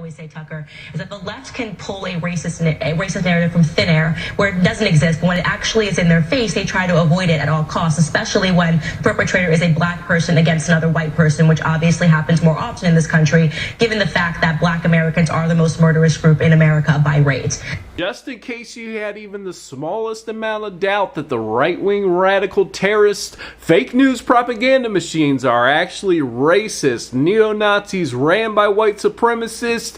always say, Tucker, is that the left can pull a racist narrative from thin air where it doesn't exist, but when it actually is in their face, they try to avoid it at all costs, especially when the perpetrator is a black person against another white person, which obviously happens more often in this country, given the fact that black Americans are the most murderous group in America by rate. Just in case you had even the smallest amount of doubt that the right-wing radical terrorist fake news propaganda machines are actually racist neo-Nazis ran by white supremacists,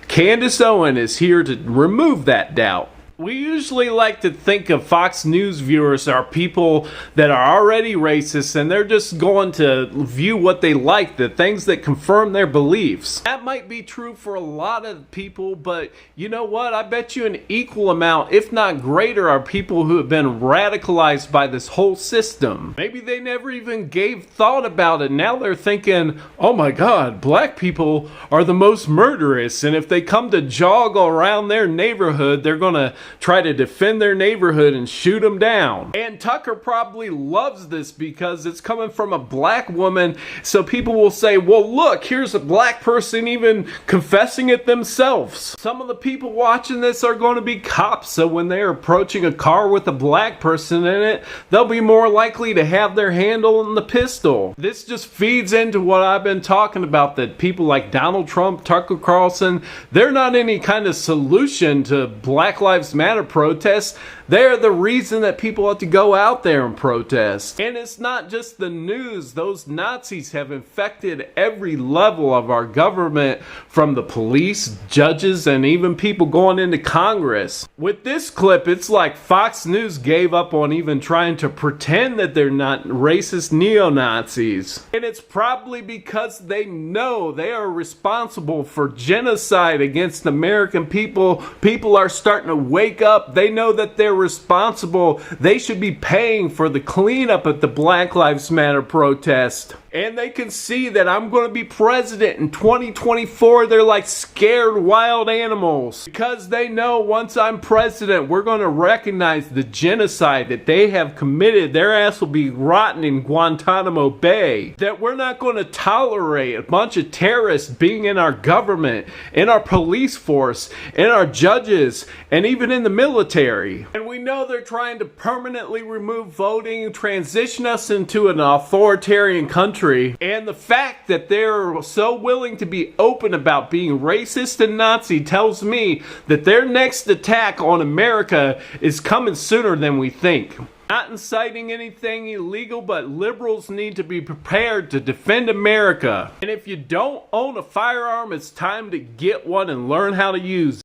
Candace Owen is here to remove that doubt. We usually like to think of Fox News viewers are people that are already racist and they're just going to view what they like, the things that confirm their beliefs. That might be true for a lot of people, but you know what? I bet you an equal amount, if not greater, are people who have been radicalized by this whole system. Maybe they never even gave thought about it. Now they're thinking, oh my God, black people are the most murderous, and if they come to jog around their neighborhood, they're gonna try to defend their neighborhood and shoot them down. And Tucker probably loves this because it's coming from a black woman, so people will say, well look, here's a black person even confessing it themselves. Some of the people watching this are going to be cops, so when they're approaching a car with a black person in it, they'll be more likely to have their handle on the pistol. This just feeds into what I've been talking about, that people like Donald Trump, Tucker Carlson, they're not any kind of solution to Black Lives Matter protests. They're the reason that people have to go out there and protest. And it's not just the news. Those Nazis have infected every level of our government, from the police, judges, and even people going into Congress. With this clip, it's like Fox News gave up on even trying to pretend that they're not racist neo-Nazis. And it's probably because they know they are responsible for genocide against American people. People are starting to wake up. They know that they're responsible. They should be paying for the cleanup at the Black Lives Matter protest. And they can see that I'm going to be president in 2024. They're like scared wild animals, because they know once I'm president, we're going to recognize the genocide that they have committed. Their ass will be rotting in Guantanamo Bay. That we're not going to tolerate a bunch of terrorists being in our government, in our police force, in our judges, and even in the military. And we know they're trying to permanently remove voting, transition us into an authoritarian country. And the fact that they're so willing to be open about being racist and Nazi tells me that their next attack on America is coming sooner than we think. Not inciting anything illegal, but liberals need to be prepared to defend America. And if you don't own a firearm, it's time to get one and learn how to use it.